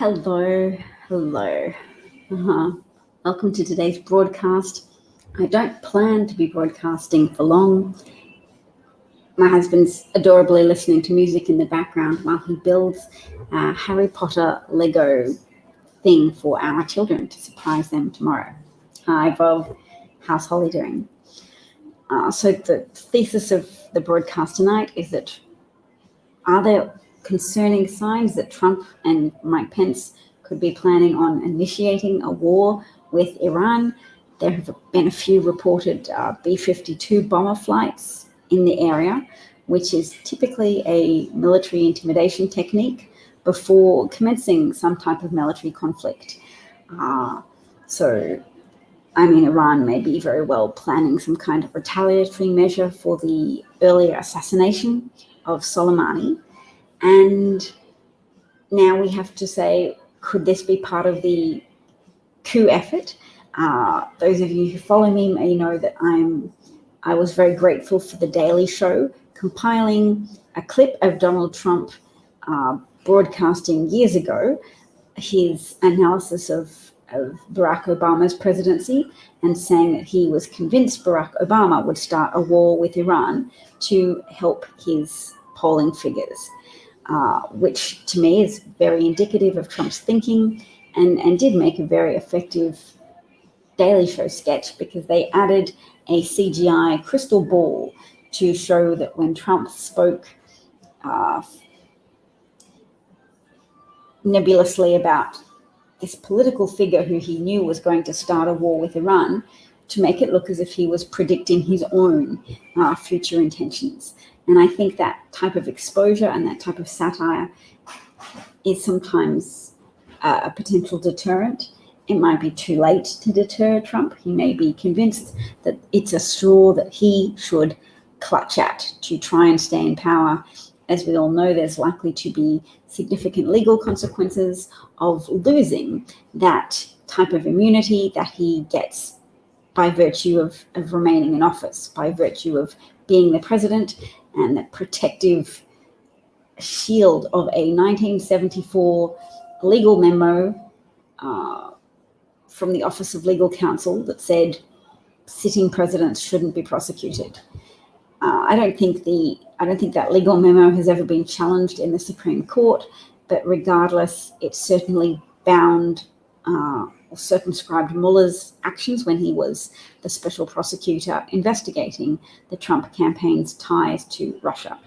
Hello. Welcome to today's broadcast. I don't plan to be broadcasting for long. My husband's adorably listening to music in the background while he builds a Harry Potter Lego thing for our children to surprise them tomorrow. Hi, Bob. How's Holly doing? So the thesis of the broadcast tonight is that are there concerning signs that Trump and Mike Pence could be planning on initiating a war with Iran? There have been a few reported B-52 bomber flights in the area, which is typically a military intimidation technique before commencing some type of military conflict. Iran may be very well planning some kind of retaliatory measure for the earlier assassination of Soleimani. And now we have to say, could this be part of the coup effort? Those of you who follow me may know that I was very grateful for The Daily Show compiling a clip of Donald Trump broadcasting years ago his analysis of Barack Obama's presidency and saying that he was convinced Barack Obama would start a war with Iran to help his polling figures, which to me is very indicative of Trump's thinking and did make a very effective Daily Show sketch because they added a CGI crystal ball to show that when Trump spoke nebulously about this political figure who he knew was going to start a war with Iran, to make it look as if he was predicting his own future intentions. And I think that type of exposure and that type of satire is sometimes a potential deterrent. It might be too late to deter Trump. He may be convinced that it's a straw that he should clutch at to try and stay in power. As we all know, there's likely to be significant legal consequences of losing that type of immunity that he gets by virtue of remaining in office, by virtue of being the president, and the protective shield of a 1974 legal memo from the Office of Legal Counsel that said sitting presidents shouldn't be prosecuted. I don't think that legal memo has ever been challenged in the Supreme Court, but regardless, it certainly bound or circumscribed Mueller's actions when he was the special prosecutor investigating the Trump campaign's ties to Russia.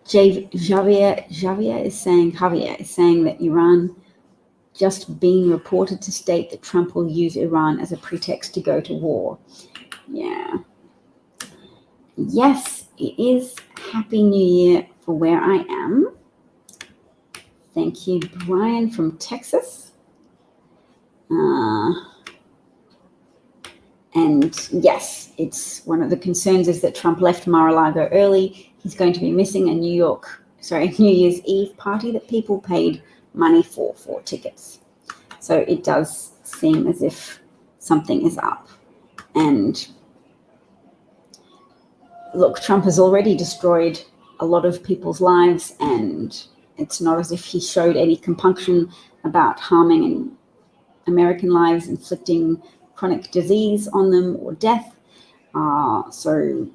Javier is saying that Iran just being reported to state that Trump will use Iran as a pretext to go to war. Yeah. Yes, it is. Happy New Year for where I am. Thank you, Brian from Texas. And yes, it's one of the concerns is that Trump left Mar-a-Lago early. He's going to be missing a New Year's Eve party that people paid money for tickets. So it does seem as if something is up. And look, Trump has already destroyed a lot of people's lives, and it's not as if he showed any compunction about harming American lives, inflicting chronic disease on them or death. So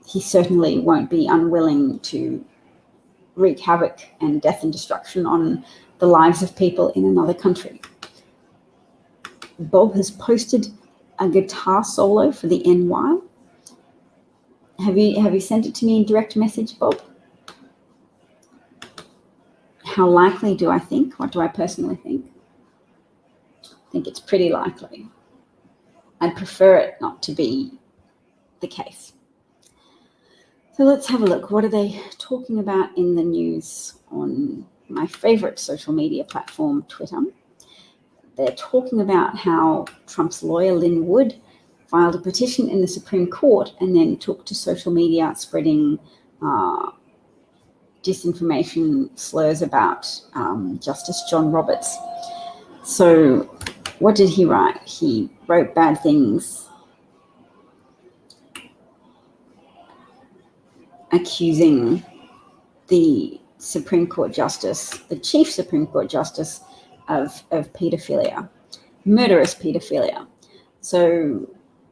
he certainly won't be unwilling to wreak havoc and death and destruction on the lives of people in another country. Bob has posted a guitar solo for the NY. Have you sent it to me in direct message, Bob? How likely do I think? What do I personally think? I think it's pretty likely. I'd prefer it not to be the case. So let's have a look. What are they talking about in the news on my favorite social media platform, Twitter? They're talking about how Trump's lawyer, Lynn Wood, filed a petition in the Supreme Court and then took to social media spreading disinformation slurs about Justice John Roberts. So what did he write? He wrote bad things accusing the Supreme Court Justice, the Chief Supreme Court Justice, of paedophilia, murderous paedophilia. So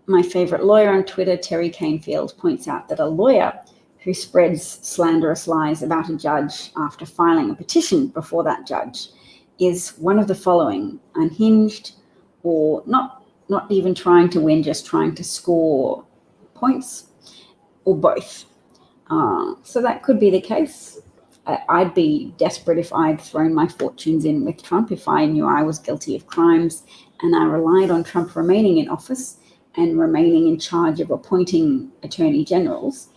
my favorite lawyer on Twitter, Terry Canfield, points out that a lawyer who spreads slanderous lies about a judge after filing a petition before that judge is one of the following: unhinged, or not even trying to win, just trying to score points, or both. So that could be the case. I'd be desperate if I'd thrown my fortunes in with Trump if I knew I was guilty of crimes and I relied on Trump remaining in office and remaining in charge of appointing attorney generals.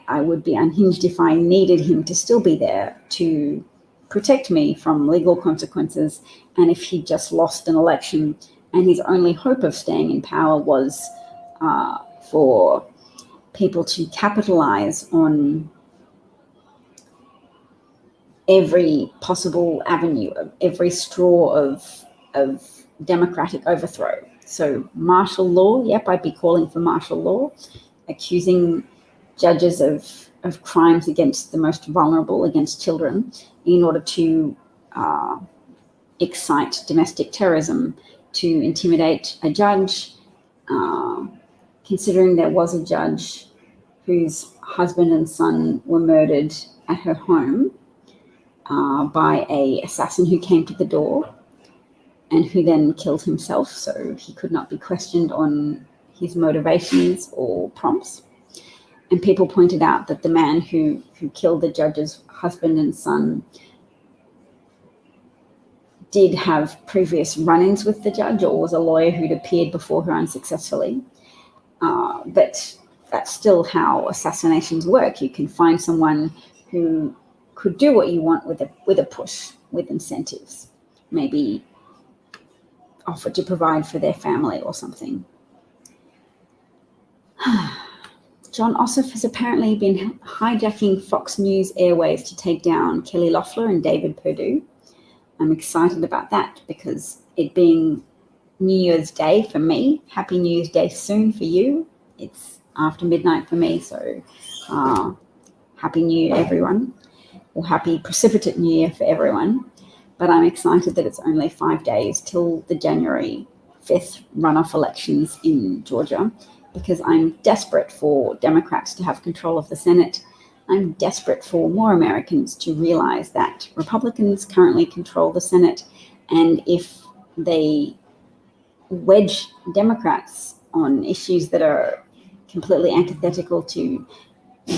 I would be unhinged if I needed him to still be there to protect me from legal consequences, and if he just lost an election and his only hope of staying in power was for people to capitalize on every possible avenue, every straw of democratic overthrow. So martial law, yep, I'd be calling for martial law, accusing judges of crimes against the most vulnerable, against children, in order to excite domestic terrorism, to intimidate a judge, considering there was a judge whose husband and son were murdered at her home by an assassin who came to the door and who then killed himself, so he could not be questioned on his motivations or prompts. And people pointed out that the man who killed the judge's husband and son did have previous run-ins with the judge, or was a lawyer who'd appeared before her unsuccessfully. But that's still how assassinations work. You can find someone who could do what you want with a push, with incentives, maybe offer to provide for their family or something. John Ossoff has apparently been hijacking Fox News airwaves to take down Kelly Loeffler and David Perdue. I'm excited about that because it being New Year's Day for me, Happy New Year's Day soon for you. It's after midnight for me, so Happy New Year, everyone, or Happy Precipitate New Year for everyone. But I'm excited that it's only 5 days till the January 5th runoff elections in Georgia, because I'm desperate for Democrats to have control of the Senate. I'm desperate for more Americans to realize that Republicans currently control the Senate, and if they wedge Democrats on issues that are completely antithetical to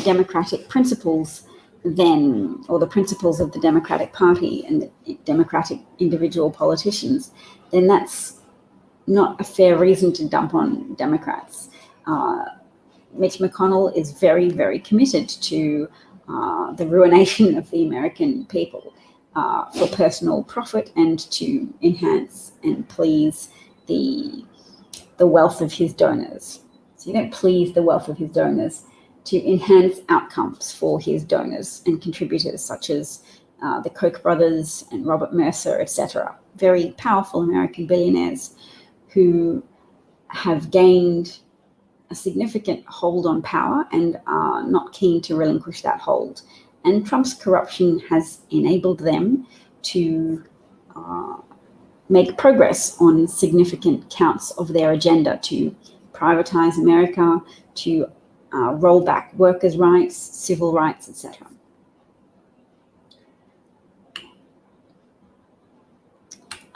democratic principles, then, or the principles of the Democratic Party and the Democratic individual politicians, then that's not a fair reason to dump on Democrats. Mitch McConnell is very, very committed to the ruination of the American people for personal profit and to enhance and please the wealth of his donors. So you don't please the wealth of his donors, to enhance outcomes for his donors and contributors, such as the Koch brothers and Robert Mercer, etc. Very powerful American billionaires who have gained a significant hold on power and are not keen to relinquish that hold. And Trump's corruption has enabled them to make progress on significant counts of their agenda to privatize America, to roll back workers' rights, civil rights, etc.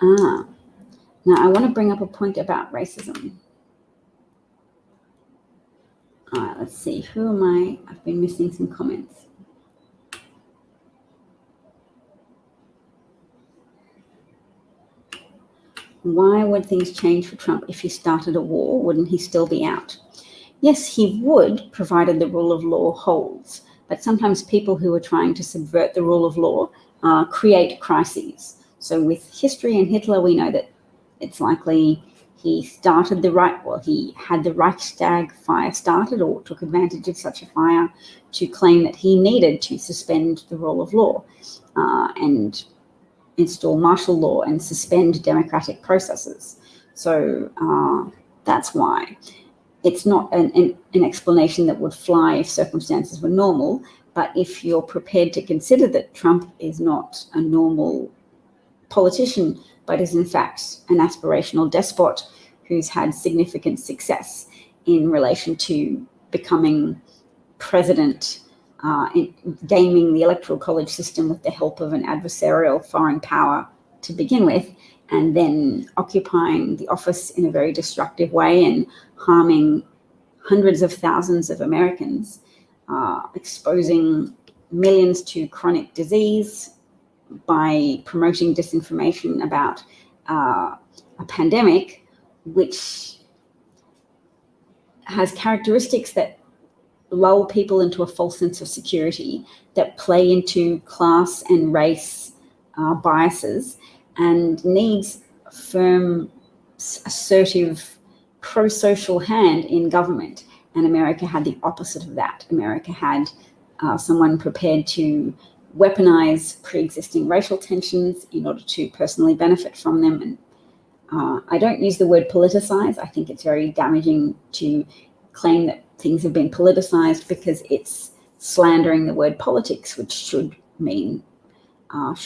Now I want to bring up a point about racism. Let's see, who am I? I've been missing some comments. Why would things change for Trump if he started a war? Wouldn't he still be out? Yes, he would, provided the rule of law holds. But sometimes people who are trying to subvert the rule of law create crises. So with history and Hitler, we know that it's likely he started he had the Reichstag fire started, or took advantage of such a fire to claim that he needed to suspend the rule of law and install martial law and suspend democratic processes. So that's why. it's not an explanation that would fly if circumstances were normal, but if you're prepared to consider that Trump is not a normal politician, but is in fact an aspirational despot who's had significant success in relation to becoming president, in gaming the electoral college system with the help of an adversarial foreign power to begin with, and then occupying the office in a very destructive way and harming hundreds of thousands of Americans, exposing millions to chronic disease by promoting disinformation about a pandemic, which has characteristics that lull people into a false sense of security, that play into class and race biases, and needs a firm, assertive, pro-social hand in government. And America had the opposite of that. America had someone prepared to weaponize pre-existing racial tensions in order to personally benefit from them. And I don't use the word politicize. I think it's very damaging to claim that things have been politicized, because it's slandering the word politics, which should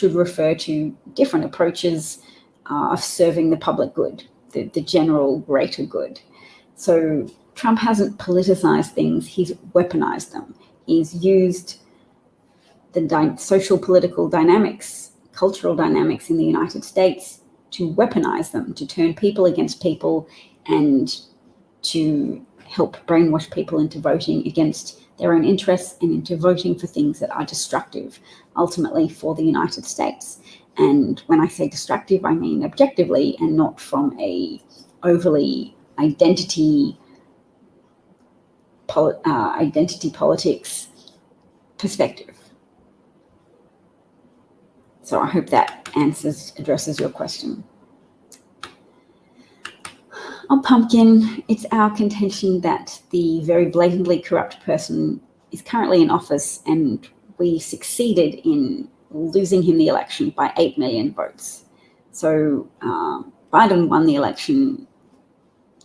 refer to different approaches of serving the public good, the general greater good. So Trump hasn't politicized things, he's weaponized them. He's used the social political dynamics, cultural dynamics in the United States to weaponize them, to turn people against people, and to help brainwash people into voting against their own interests and into voting for things that are destructive, ultimately, for the United States. And when I say destructive, I mean objectively, and not from a overly identity politics perspective. So I hope that addresses your question. On Pumpkin, it's our contention that the very blatantly corrupt person is currently in office, and we succeeded in losing him the election by 8 million votes. So Biden won the election.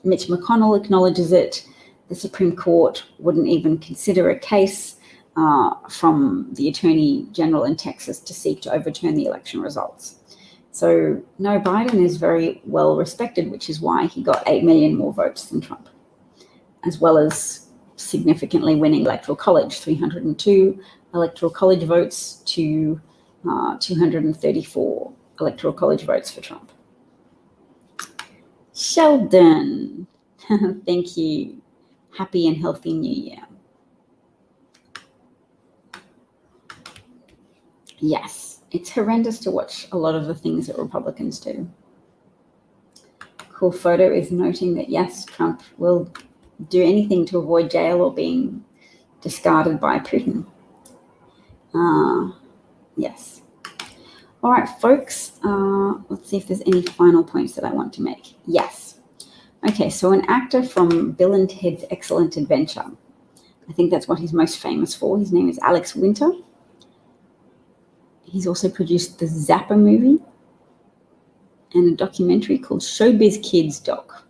Mitch McConnell acknowledges it. The Supreme Court wouldn't even consider a case from the Attorney General in Texas to seek to overturn the election results. So no, Biden is very well respected, which is why he got 8 million more votes than Trump, as well as significantly winning electoral college, 302 electoral college votes to 234 electoral college votes for Trump. Sheldon, thank you. Happy and healthy New Year. Yes, it's horrendous to watch a lot of the things that Republicans do. Cool Photo is noting that, yes, Trump will do anything to avoid jail or being discarded by Putin. Yes. All right, folks, let's see if there's any final points that I want to make. Yes. Okay, so an actor from Bill and Ted's Excellent Adventure. I think that's what he's most famous for. His name is Alex Winter. He's also produced the Zappa movie and a documentary called Showbiz Kids Doc.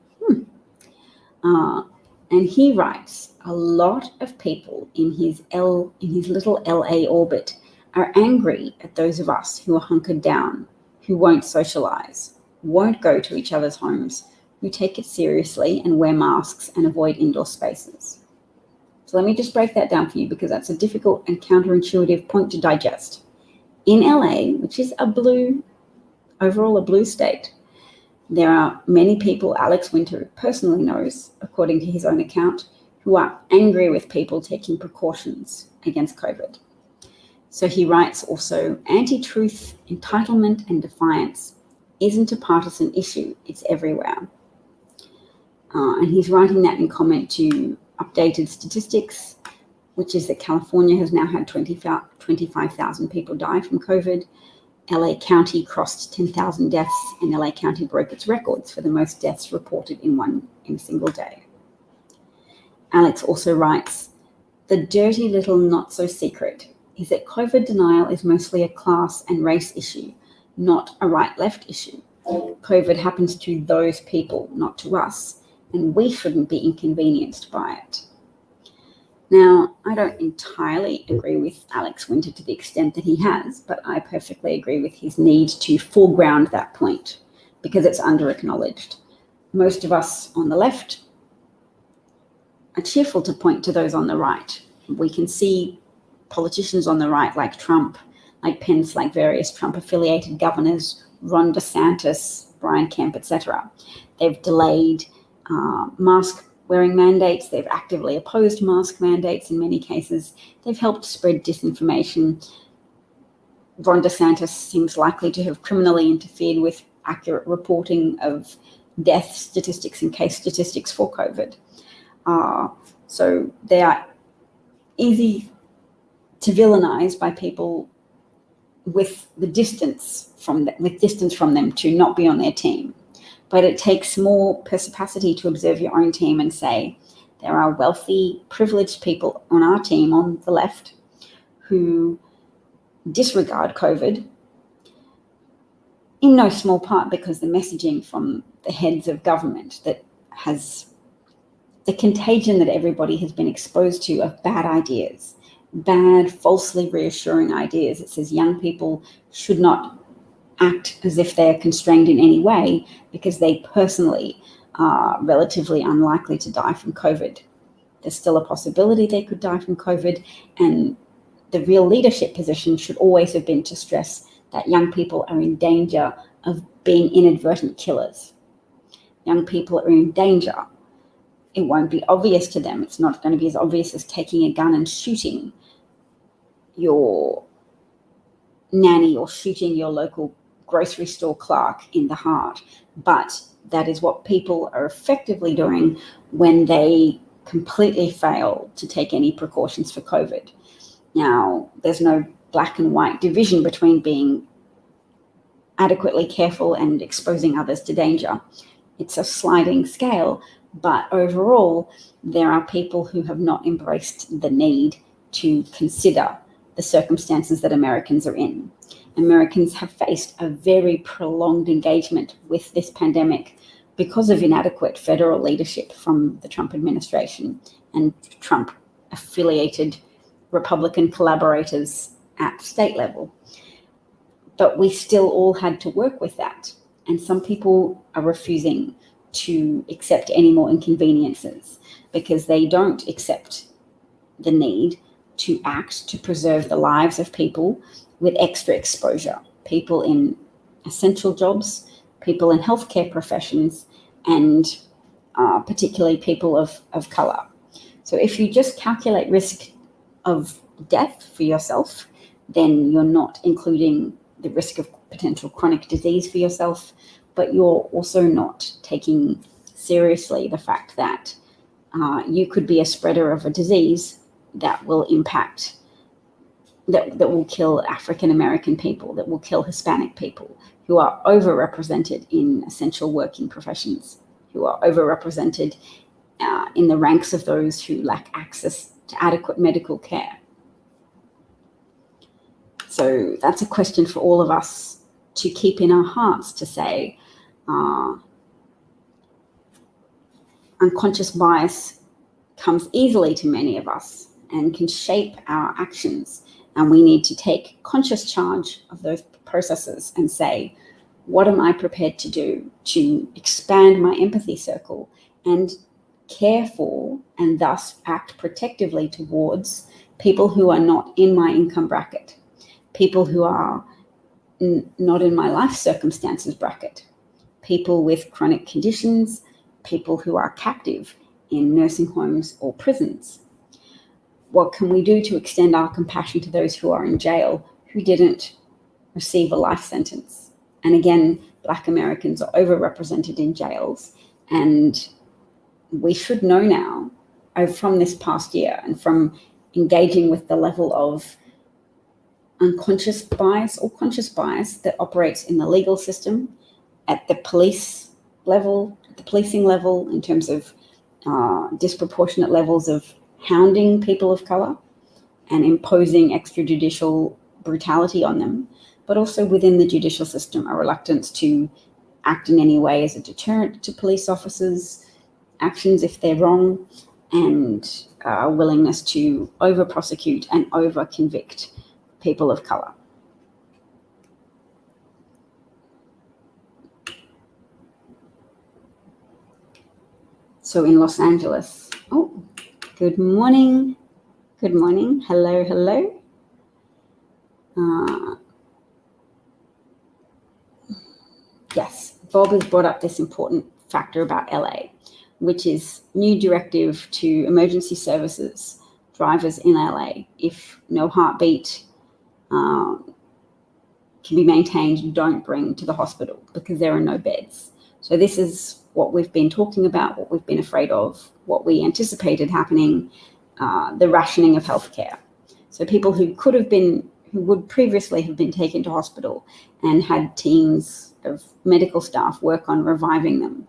And he writes, a lot of people in his little LA orbit are angry at those of us who are hunkered down, who won't socialize, won't go to each other's homes, who take it seriously and wear masks and avoid indoor spaces. So let me just break that down for you, because that's a difficult and counterintuitive point to digest. In LA, which is overall a blue state, there are many people Alex Winter personally knows, according to his own account, who are angry with people taking precautions against COVID. So he writes also, anti-truth, entitlement, and defiance isn't a partisan issue, it's everywhere. And he's writing that in comment to updated statistics, which is that California has now had 25,000 people die from COVID. LA County crossed 10,000 deaths, and LA County broke its records for the most deaths reported in a single day. Alex also writes, the dirty little not-so-secret is that COVID denial is mostly a class and race issue, not a right-left issue. COVID happens to those people, not to us, and we shouldn't be inconvenienced by it. Now, I don't entirely agree with Alex Winter to the extent that he has, but I perfectly agree with his need to foreground that point because it's under-acknowledged. Most of us on the left are cheerful to point to those on the right. We can see politicians on the right like Trump, like Pence, like various Trump-affiliated governors, Ron DeSantis, Brian Kemp, etc. They've delayed mask-wearing mandates. They've actively opposed mask mandates in many cases. They've helped spread disinformation. Ron DeSantis seems likely to have criminally interfered with accurate reporting of death statistics and case statistics for COVID. So they are easy to villainize by people with distance from them to not be on their team. But it takes more perspicacity to observe your own team and say, there are wealthy, privileged people on our team on the left who disregard COVID, in no small part because the messaging from the heads of government that has the contagion that everybody has been exposed to of bad ideas, bad, falsely reassuring ideas. It says young people should not act as if they're constrained in any way because they personally are relatively unlikely to die from COVID. There's still a possibility they could die from COVID, and the real leadership position should always have been to stress that young people are in danger of being inadvertent killers. Young people are in danger. It won't be obvious to them. It's not going to be as obvious as taking a gun and shooting your nanny or shooting your local grocery store clerk in the heart. But that is what people are effectively doing when they completely fail to take any precautions for COVID. Now, there's no black and white division between being adequately careful and exposing others to danger. It's a sliding scale, but overall, there are people who have not embraced the need to consider the circumstances that Americans are in. Americans have faced a very prolonged engagement with this pandemic because of inadequate federal leadership from the Trump administration and Trump-affiliated Republican collaborators at state level. But we still all had to work with that. And some people are refusing to accept any more inconveniences because they don't accept the need to act to preserve the lives of people with extra exposure, people in essential jobs, people in healthcare professions, and particularly people of color. So if you just calculate risk of death for yourself, then you're not including the risk of potential chronic disease for yourself, but you're also not taking seriously the fact that you could be a spreader of a disease that will impact, that will kill African American people, that will kill Hispanic people who are overrepresented in essential working professions, who are overrepresented in the ranks of those who lack access to adequate medical care. So that's a question for all of us to keep in our hearts, to say, unconscious bias comes easily to many of us and can shape our actions. And we need to take conscious charge of those processes and say, what am I prepared to do to expand my empathy circle and care for and thus act protectively towards people who are not in my income bracket, people who are not in my life circumstances bracket, people with chronic conditions, people who are captive in nursing homes or prisons. What can we do to extend our compassion to those who are in jail who didn't receive a life sentence? And again, Black Americans are overrepresented in jails, and we should know now from this past year and from engaging with the level of unconscious bias or conscious bias that operates in the legal system, at the police level, at the policing level, in terms of disproportionate levels of hounding people of color and imposing extrajudicial brutality on them, but also within the judicial system, a reluctance to act in any way as a deterrent to police officers, actions if they're wrong, and a willingness to over-prosecute and over-convict people of color. So in Los Angeles, oh, good morning. Good morning. Hello, hello. Yes, Bob has brought up this important factor about LA, which is new directive to emergency services drivers in LA. If no heartbeat can be maintained, don't bring to the hospital because there are no beds. So this is what we've been talking about, what we've been afraid of, what we anticipated happening, the rationing of healthcare. So people who would previously have been taken to hospital and had teams of medical staff work on reviving them,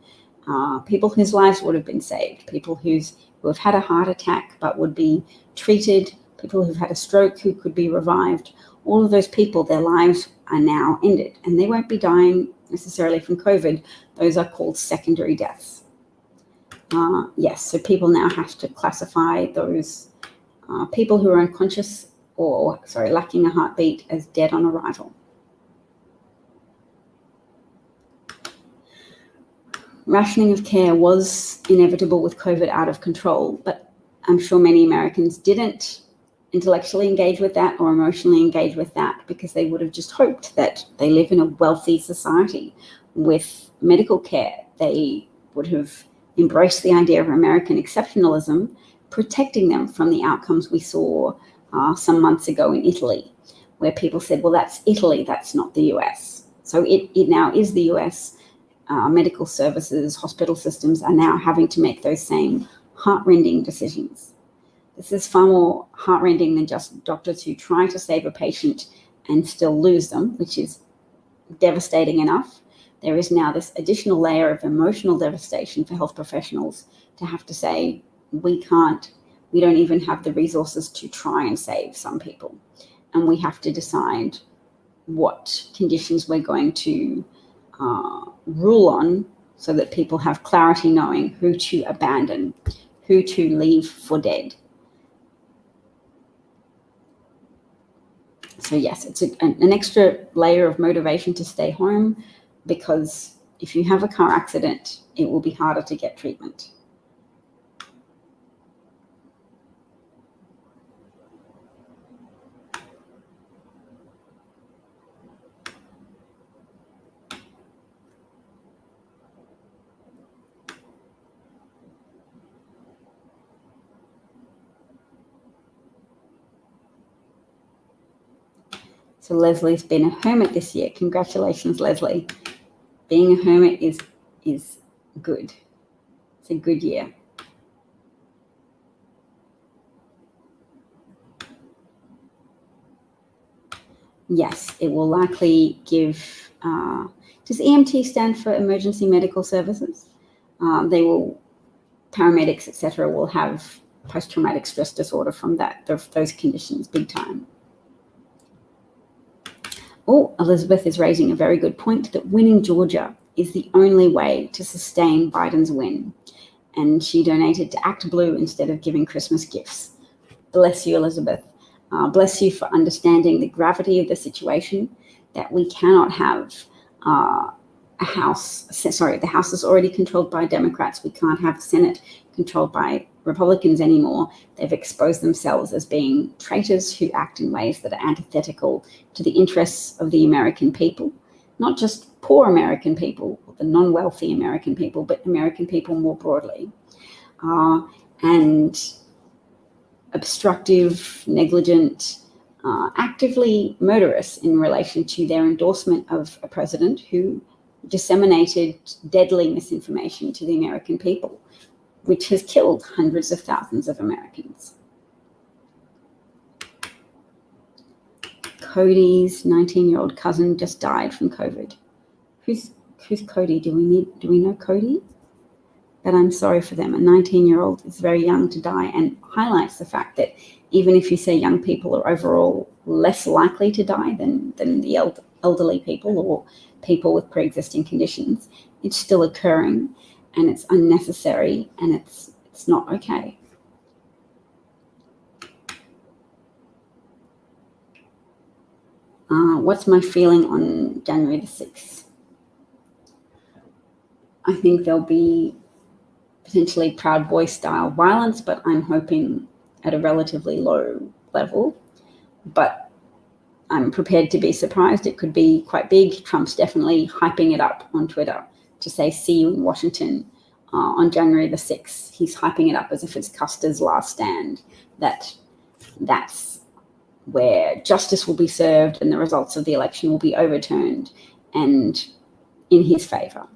people whose lives would have been saved, people who have had a heart attack but would be treated, people who've had a stroke who could be revived, all of those people, their lives are now ended, and they won't be dying necessarily from COVID. Those are called secondary deaths. Yes, so people now have to classify those people who are unconscious or lacking a heartbeat as dead on arrival. Rationing of care was inevitable with COVID out of control, but I'm sure many Americans didn't intellectually engage with that or emotionally engage with that because they would have just hoped that they live in a wealthy society with medical care. They would have embraced the idea of American exceptionalism, protecting them from the outcomes we saw some months ago in Italy, where people said, well, that's Italy, that's not the US. So it now is the US. Medical services, hospital systems are now having to make those same heart-rending decisions. This is far more heart-rending than just doctors who try to save a patient and still lose them, which is devastating enough. There is now this additional layer of emotional devastation for health professionals to have to say, we don't even have the resources to try and save some people. And we have to decide what conditions we're going to rule on so that people have clarity knowing who to abandon, who to leave for dead. So yes, it's an extra layer of motivation to stay home, because if you have a car accident, it will be harder to get treatment. So Leslie's been a hermit this year. Congratulations, Leslie. Being a hermit is good. It's a good year. Yes, it will likely give, does EMT stand for emergency medical services? Paramedics, etc., will have post-traumatic stress disorder from those conditions big time. Oh, Elizabeth is raising a very good point that winning Georgia is the only way to sustain Biden's win. And she donated to Act Blue instead of giving Christmas gifts. Bless you, Elizabeth. Bless you for understanding the gravity of the situation, that we cannot have the House is already controlled by Democrats. We can't have the Senate controlled by Republicans anymore. They've exposed themselves as being traitors who act in ways that are antithetical to the interests of the American people, not just poor American people, the non-wealthy American people, but American people more broadly. And obstructive, negligent, actively murderous in relation to their endorsement of a president who disseminated deadly misinformation to the American people, which has killed hundreds of thousands of Americans. Cody's 19-year-old cousin just died from COVID. Who's Cody? Do we know Cody? But I'm sorry for them. A 19-year-old is very young to die, and highlights the fact that even if you say young people are overall less likely to die than the elderly people or people with pre-existing conditions, it's still occurring. and it's unnecessary, and it's not okay. What's my feeling on January the 6th? I think there'll be potentially Proud Boy style violence, but I'm hoping at a relatively low level. But I'm prepared to be surprised. It could be quite big. Trump's definitely hyping it up on Twitter to say, see you in Washington on January the 6th. He's hyping it up as if it's Custer's last stand, that's where justice will be served and the results of the election will be overturned and in his favor.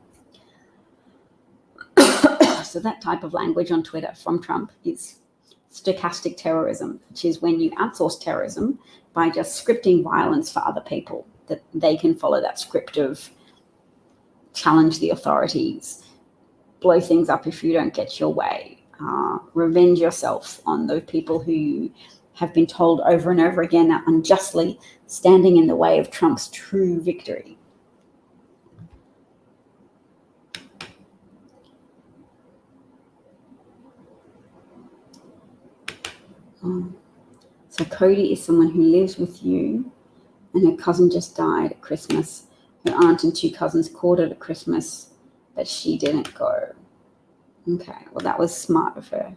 So that type of language on Twitter from Trump is stochastic terrorism, which is when you outsource terrorism by just scripting violence for other people, that they can follow that script of challenge the authorities, blow things up if you don't get your way, revenge yourself on those people who have been told over and over again are unjustly standing in the way of Trump's true victory. So Cody is someone who lives with you, and her cousin just died at Christmas. Her aunt and 2 cousins caught it at Christmas, but she didn't go. Okay, well, that was smart of her.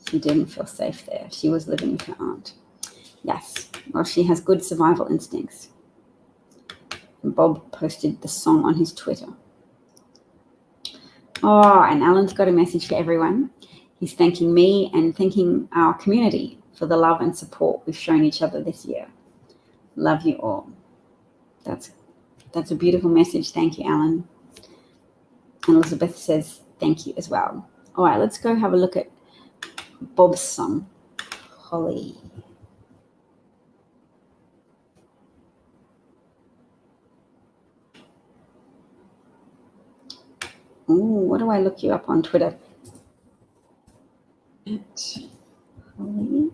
She didn't feel safe there. She was living with her aunt. Yes, well, she has good survival instincts. And Bob posted the song on his Twitter. Oh, and Alan's got a message for everyone. He's thanking me and thanking our community for the love and support we've shown each other this year. Love you all. That's a beautiful message. Thank you, Alan. And Elizabeth says thank you as well. All right, let's go have a look at Bob's song, Holly. Ooh, what do I look you up on Twitter? Holly.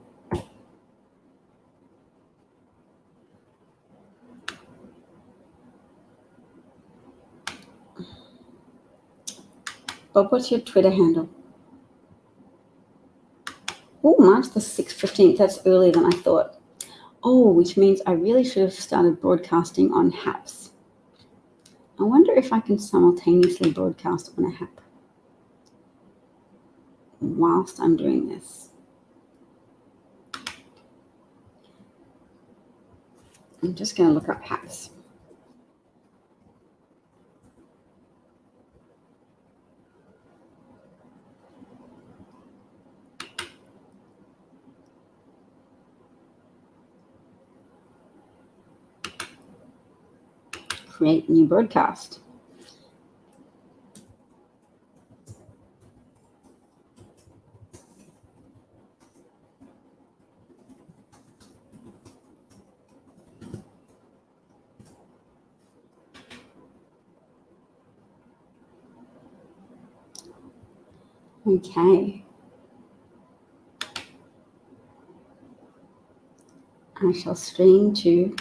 Bob, what's your Twitter handle? Oh, March the 6th, 15th. That's earlier than I thought. Oh, which means I really should have started broadcasting on HAPS. I wonder if I can simultaneously broadcast on a HAP whilst I'm doing this. I'm just going to look up HAPS. Create new broadcast. Okay. I shall stream to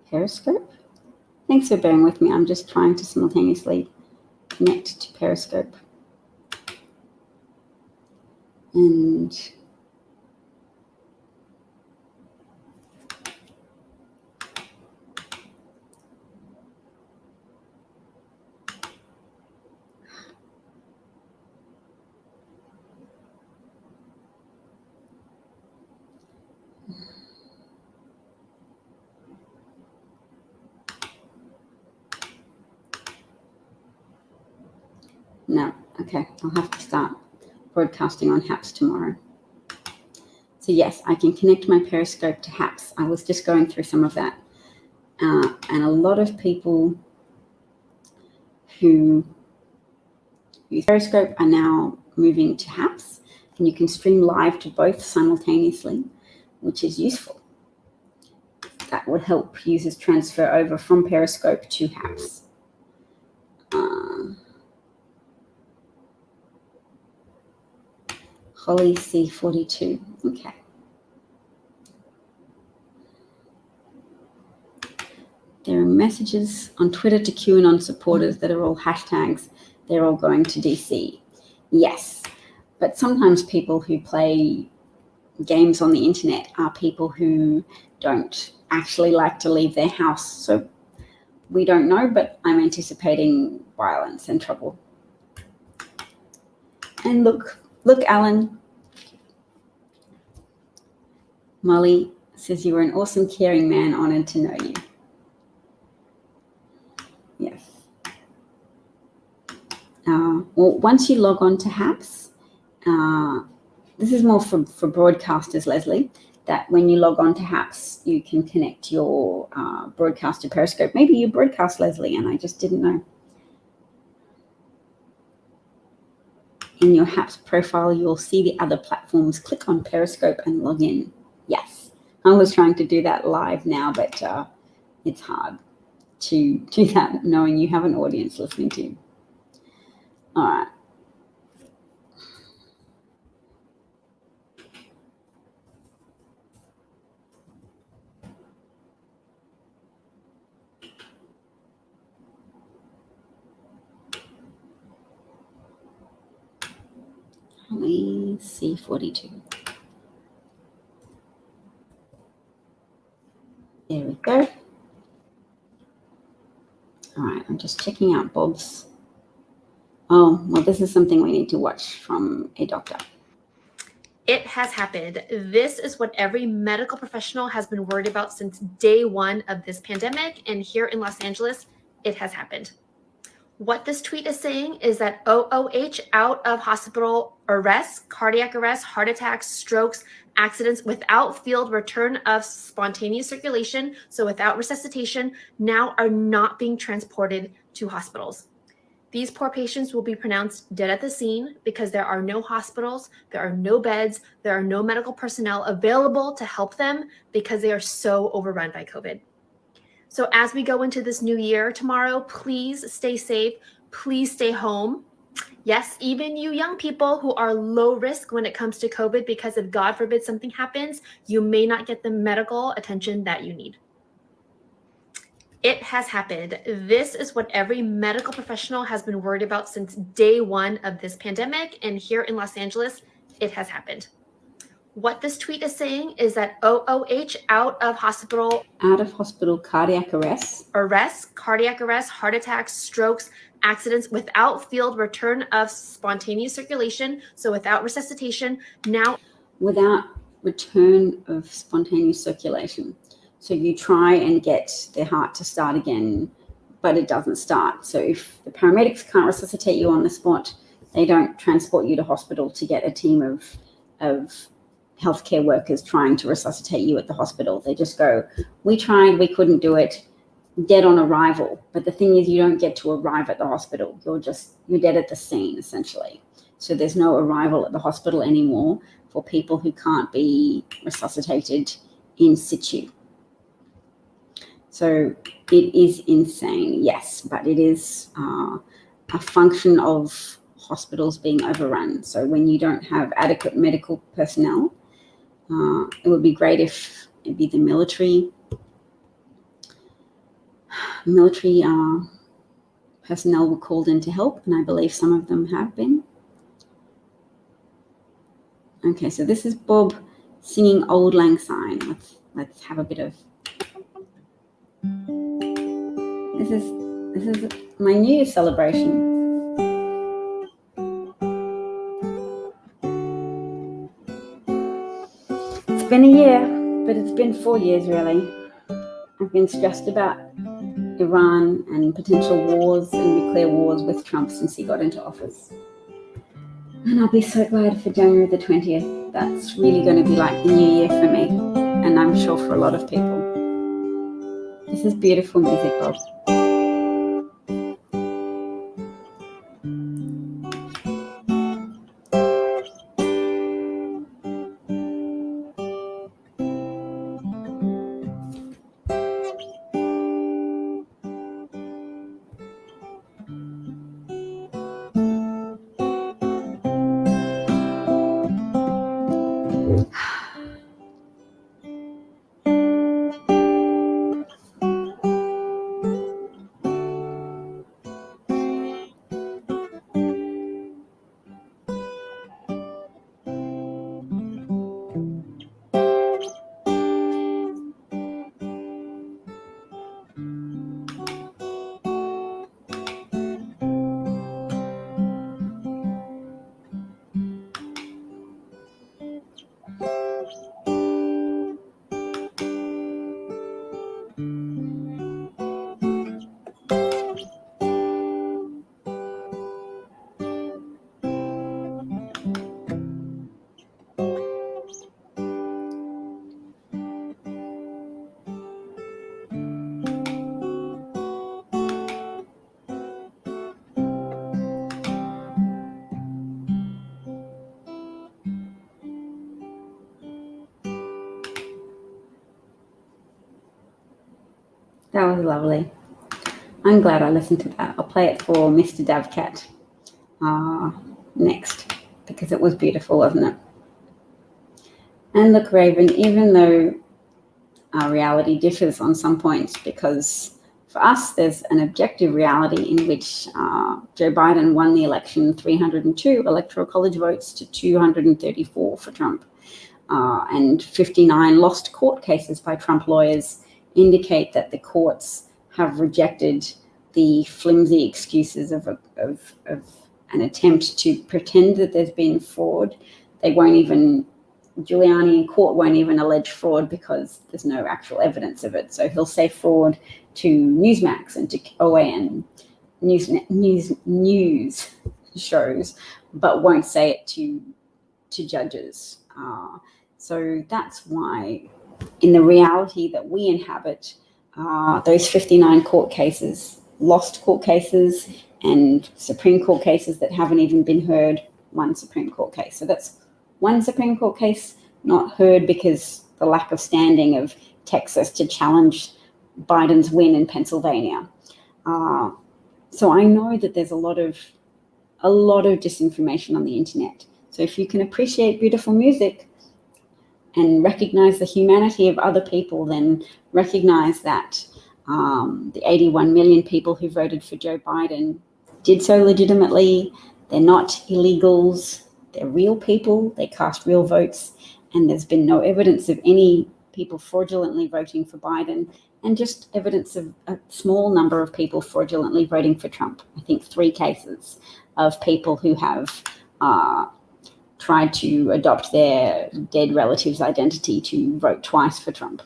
Periscope. Thanks for bearing with me. I'm just trying to simultaneously connect to Periscope. And no, okay, I'll have to start broadcasting on HAPS tomorrow. So yes, I can connect my Periscope to HAPS. I was just going through some of that. And a lot of people who use Periscope are now moving to HAPS, and you can stream live to both simultaneously, which is useful. That would help users transfer over from Periscope to HAPS. Holly C42. Okay. There are messages on Twitter to QAnon supporters that are all hashtags, they're all going to DC. Yes, but sometimes people who play games on the internet are people who don't actually like to leave their house. So we don't know, but I'm anticipating violence and trouble. And look, Alan. Molly says you were an awesome, caring man, honored to know you. Yes. Well, once you log on to HAPS, this is more for broadcasters, Leslie, that when you log on to HAPS, you can connect your broadcast to Periscope. Maybe you broadcast, Leslie, and I just didn't know. In your HAPS profile, you'll see the other platforms. Click on Periscope and log in. Yes, I was trying to do that live now, but it's hard to do that knowing you have an audience listening to you. All right. C42. There we go. All right, I'm just checking out Bob's. Oh, well, this is something we need to watch from a doctor. It has happened. This is what every medical professional has been worried about since day one of this pandemic. And here in Los Angeles, it has happened. What this tweet is saying is that OOH, out of hospital arrests, cardiac arrests, heart attacks, strokes, accidents without field return of spontaneous circulation, so without resuscitation, now are not being transported to hospitals. These poor patients will be pronounced dead at the scene because there are no hospitals, there are no beds, there are no medical personnel available to help them because they are so overrun by COVID. So as we go into this new year tomorrow, please stay safe. Please stay home. Yes, even you young people who are low risk when it comes to COVID, because if God forbid something happens, you may not get the medical attention that you need. It has happened. This is what every medical professional has been worried about since day one of this pandemic. And here in Los Angeles, it has happened. What this tweet is saying is that OOH, out of hospital cardiac arrests, cardiac arrests, heart attacks, strokes, accidents without field return of spontaneous circulation, so without resuscitation, now without return of spontaneous circulation. So you try and get the heart to start again, but it doesn't start. So if the paramedics can't resuscitate you on the spot, they don't transport you to hospital to get a team of healthcare workers trying to resuscitate you at the hospital. They just go, we tried, we couldn't do it, dead on arrival. But the thing is, you don't get to arrive at the hospital. You're dead at the scene, essentially. So there's no arrival at the hospital anymore for people who can't be resuscitated in situ. So it is insane, yes, but it is a function of hospitals being overrun. So when you don't have adequate medical personnel, it would be great if it'd be the military personnel were called in to help, and I believe some of them have been. Okay, so this is Bob singing Auld Lang Syne. Let's have a bit of. This is my New Year's celebration. It's been a year, but it's been 4 years really. I've been stressed about Iran and potential wars and nuclear wars with Trump since he got into office. And I'll be so glad for January the 20th. That's really going to be like the new year for me, and I'm sure for a lot of people. This is beautiful music, Bob. That was lovely. I'm glad I listened to that. I'll play it for Mr. Davcat next, because it was beautiful, wasn't it? And look, Raven, even though our reality differs on some points, because for us there's an objective reality in which Joe Biden won the election 302 electoral college votes to 234 for Trump, and 59 lost court cases by Trump lawyers indicate that the courts have rejected the flimsy excuses of an attempt to pretend that there's been fraud. They won't even, Giuliani in court won't even allege fraud because there's no actual evidence of it. So he'll say fraud to Newsmax and to OAN news shows, but won't say it to judges. So that's why, in the reality that we inhabit, those 59 court cases, lost court cases, and Supreme Court cases that haven't even been heard, one Supreme Court case. So that's one Supreme Court case not heard because the lack of standing of Texas to challenge Biden's win in Pennsylvania. So I know that there's a lot of disinformation on the internet. So if you can appreciate beautiful music and recognize the humanity of other people, then recognize that the 81 million people who voted for Joe Biden did so legitimately. They're not illegals. They're real people. They cast real votes. And there's been no evidence of any people fraudulently voting for Biden, and just evidence of a small number of people fraudulently voting for Trump. I think 3 cases of people who have tried to adopt their dead relative's identity to vote twice for Trump.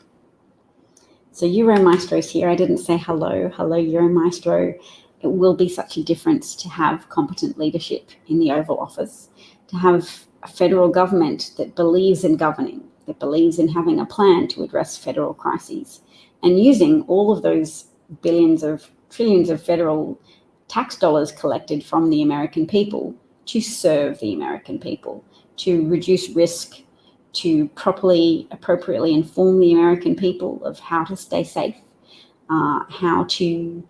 So Euromaestro's here. I didn't say hello. Hello, Euromaestro. It will be such a difference to have competent leadership in the Oval Office, to have a federal government that believes in governing, that believes in having a plan to address federal crises, and using all of those trillions of federal tax dollars collected from the American people to serve the American people, to reduce risk, to appropriately inform the American people of how to stay safe, how to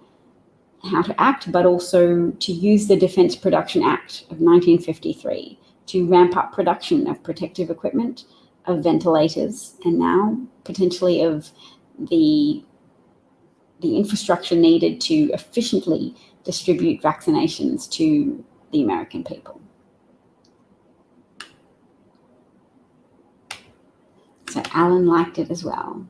act, but also to use the Defense Production Act of 1953 to ramp up production of protective equipment, of ventilators, and now potentially of the infrastructure needed to efficiently distribute vaccinations to the American people. So Alan liked it as well.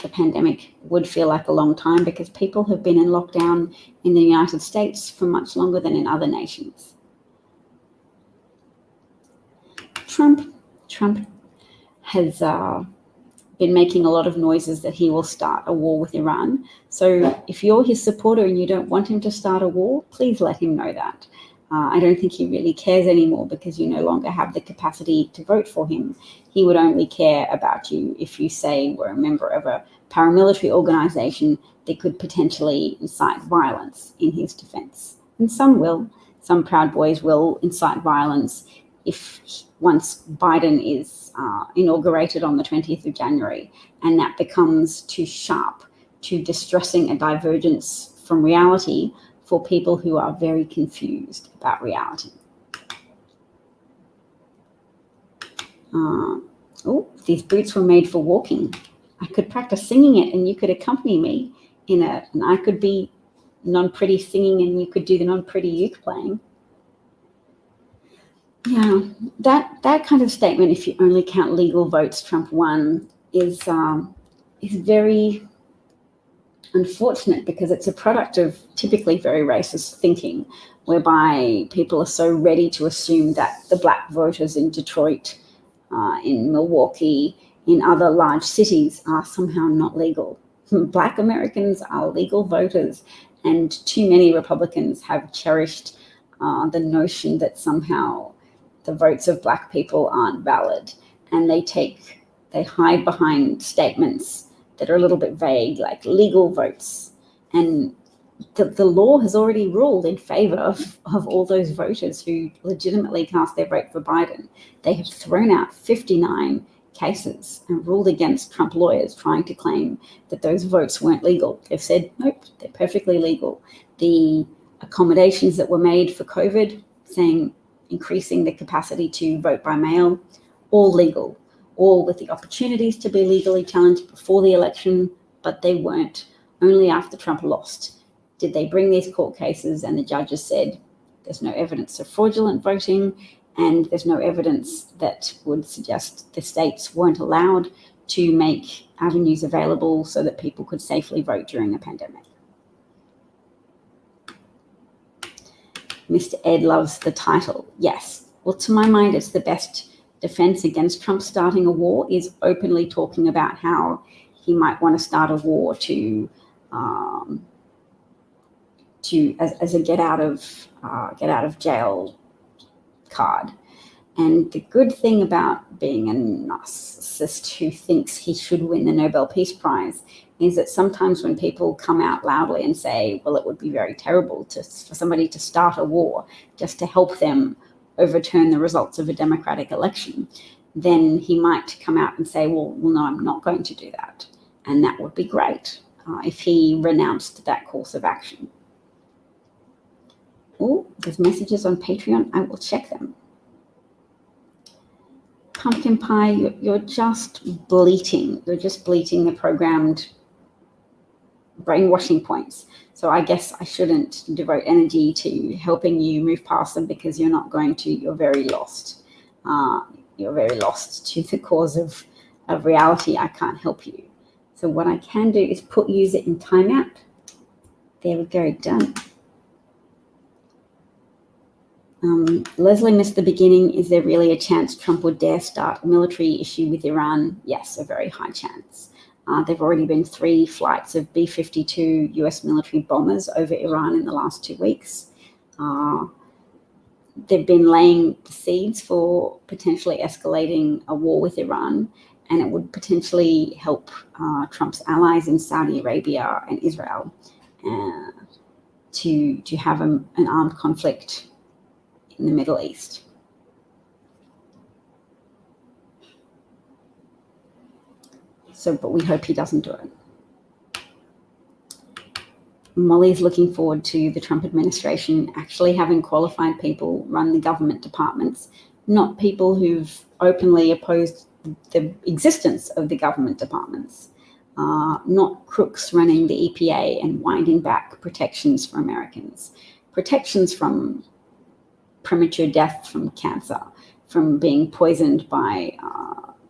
The pandemic would feel like a long time because people have been in lockdown in the United States for much longer than in other nations. Trump has been making a lot of noises that he will start a war with Iran. So if you're his supporter and you don't want him to start a war, please let him know that. I don't think he really cares anymore because you no longer have the capacity to vote for him. He would only care about you if you say we're a member of a paramilitary organization that could potentially incite violence in his defense. And some will. Some Proud Boys will incite violence once Biden is inaugurated on the 20th of January, and that becomes too sharp, too distressing a divergence from reality for people who are very confused about reality. These boots were made for walking. I could practice singing it and you could accompany me in it, and I could be non-pretty singing and you could do the non-pretty uke playing. Yeah, that kind of statement, if you only count legal votes, Trump won, is very unfortunate because it's a product of typically very racist thinking, whereby people are so ready to assume that the black voters in Detroit, in Milwaukee, in other large cities are somehow not legal. Black Americans are legal voters, and too many Republicans have cherished the notion that somehow the votes of black people aren't valid, and they hide behind statements that are a little bit vague, like legal votes. And the law has already ruled in favor of all those voters who legitimately cast their vote for Biden. They have thrown out 59 cases and ruled against Trump lawyers trying to claim that those votes weren't legal. They've said, nope, they're perfectly legal. The accommodations that were made for COVID, saying increasing the capacity to vote by mail, all legal, all with the opportunities to be legally challenged before the election, but they weren't. Only after Trump lost did they bring these court cases, and the judges said there's no evidence of fraudulent voting, and there's no evidence that would suggest the states weren't allowed to make avenues available so that people could safely vote during a pandemic. Mr. Ed loves the title. Yes. Well, to my mind, it's the best defense against Trump starting a war is openly talking about how he might want to start a war as a get out of jail card. And the good thing about being a narcissist who thinks he should win the Nobel Peace Prize is that sometimes when people come out loudly and say, well, it would be very terrible for somebody to start a war just to help them overturn the results of a democratic election, then he might come out and say, well, no, I'm not going to do that. And that would be great if he renounced that course of action. Oh, there's messages on Patreon. I will check them. Pumpkin Pie, you're just bleating. You're just bleating the programmed brainwashing points. So I guess I shouldn't devote energy to helping you move past them because you're not going to. You're very lost. You're very lost to the cause of reality. I can't help you. So what I can do is put user in timeout. There we go, done. Leslie missed the beginning. Is there really a chance Trump would dare start a military issue with Iran? Yes, a very high chance. There've already been 3 flights of B-52 US military bombers over Iran in the last 2 weeks. They've been laying the seeds for potentially escalating a war with Iran, and it would potentially help Trump's allies in Saudi Arabia and Israel to have an armed conflict in the Middle East. So, but we hope he doesn't do it. Molly's looking forward to the Trump administration actually having qualified people run the government departments, not people who've openly opposed the existence of the government departments, not crooks running the EPA and winding back protections for Americans, protections from premature death from cancer, from being poisoned by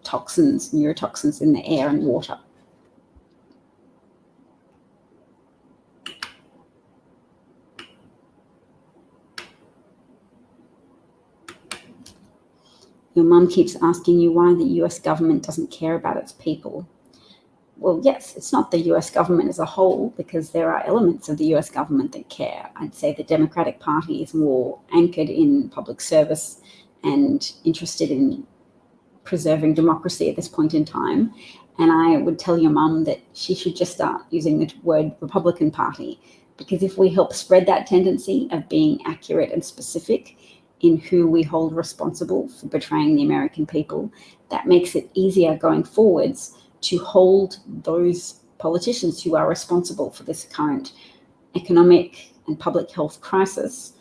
toxins, neurotoxins in the air and water. Your mum keeps asking you why the US government doesn't care about its people. Well, yes, it's not the US government as a whole, because there are elements of the US government that care. I'd say the Democratic Party is more anchored in public service and interested in preserving democracy at this point in time. And I would tell your mum that she should just start using the word Republican Party, because if we help spread that tendency of being accurate and specific in who we hold responsible for betraying the American people, that makes it easier going forwards to hold those politicians who are responsible for this current economic and public health crisis,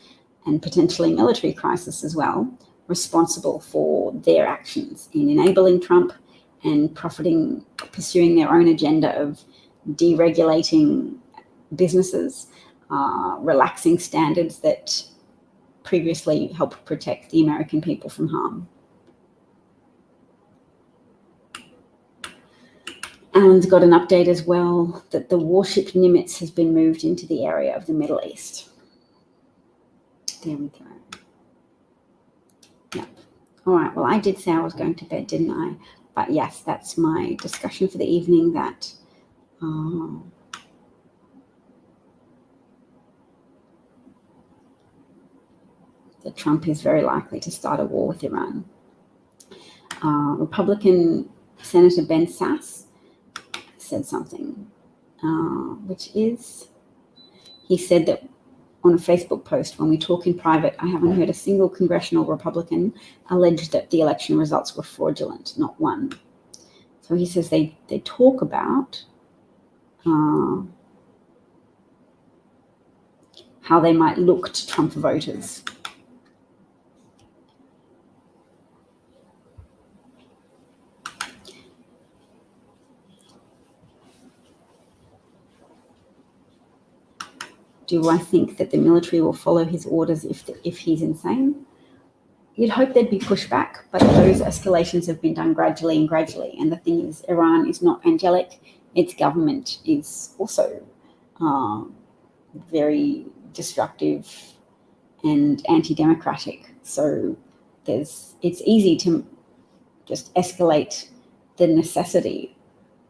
and potentially military crisis as well, responsible for their actions in enabling Trump and pursuing their own agenda of deregulating businesses, relaxing standards that previously helped protect the American people from harm. Alan's got an update as well that the warship Nimitz has been moved into the area of the Middle East. There we go. Yep. All right. Well, I did say I was going to bed, didn't I? But yes, that's my discussion for the evening, that that Trump is very likely to start a war with Iran. Republican Senator Ben Sasse said something, which is, he said that on a Facebook post, when we talk in private, I haven't heard a single congressional Republican allege that the election results were fraudulent, not one. So he says they talk about how they might look to Trump voters. Do I think that the military will follow his orders if he's insane? You'd hope there'd be pushback, but those escalations have been done gradually. And the thing is, Iran is not angelic. Its government is also very destructive and anti-democratic. So it's easy to just escalate the necessity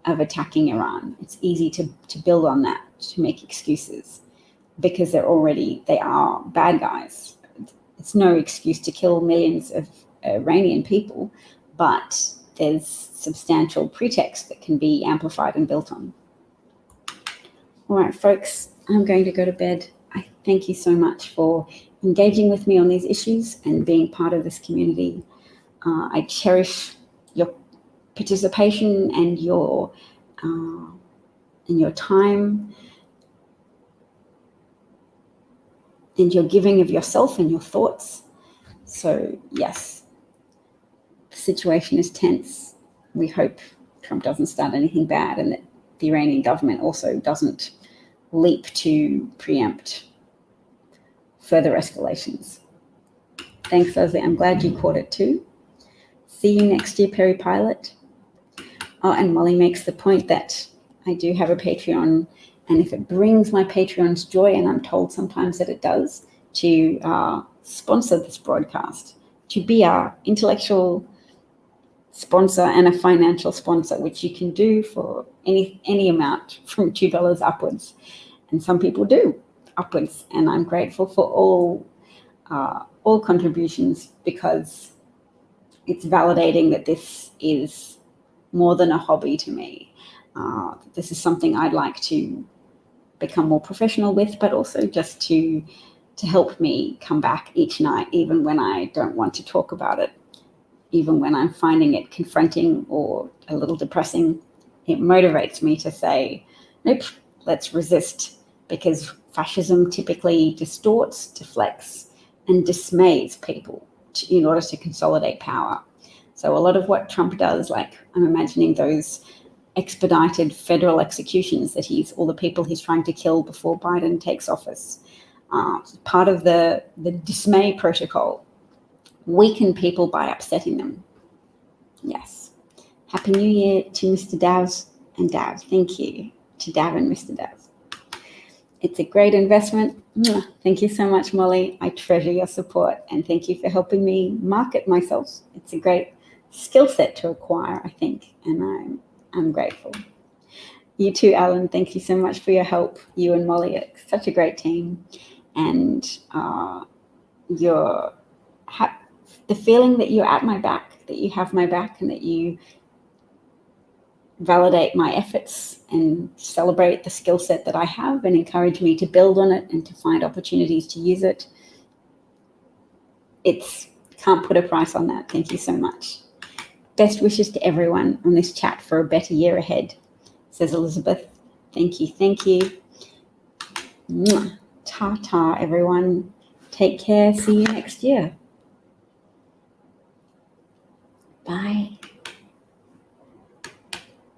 of attacking Iran. It's easy to build on that, to make excuses, because they are bad guys. It's no excuse to kill millions of Iranian people, but there's substantial pretext that can be amplified and built on. All right, folks, I'm going to go to bed. I thank you so much for engaging with me on these issues and being part of this community. I cherish your participation and your time and your giving of yourself and your thoughts. So yes, the situation is tense. We hope Trump doesn't start anything bad and that the Iranian government also doesn't leap to preempt further escalations. Thanks, Leslie. I'm glad you caught it too. See you next year, Perry Pilot. Oh, and Molly makes the point that I do have a Patreon, and if it brings my Patreons joy, and I'm told sometimes that it does, to sponsor this broadcast, to be our intellectual sponsor and a financial sponsor, which you can do for any amount from $2 upwards. And some people do upwards, and I'm grateful for all contributions, because it's validating that this is more than a hobby to me. This is something I'd like to become more professional with, but also just to help me come back each night, even when I don't want to talk about it, even when I'm finding it confronting or a little depressing. It motivates me to say, nope, let's resist, because fascism typically distorts, deflects, and dismays people in order to consolidate power. So a lot of what Trump does, like I'm imagining those expedited federal executions that all the people he's trying to kill before Biden takes office, part of the dismay protocol. Weaken people by upsetting them. Yes. Happy New Year to Mr. Dow's and Dav. Thank you to Dav and Mr. Dav. It's a great investment. Thank you so much, Molly. I treasure your support, and thank you for helping me market myself. It's a great skill set to acquire, I think, and I'm grateful. You too, Alan. Thank you so much for your help. You and Molly are such a great team, and the feeling that you're at my back, that you have my back, and that you validate my efforts and celebrate the skill set that I have and encourage me to build on it and to find opportunities to use it. Can't put a price on that. Thank you so much. Best wishes to everyone on this chat for a better year ahead, says Elizabeth. Thank you. Thank you. Ta-ta, everyone. Take care. See you next year. Bye.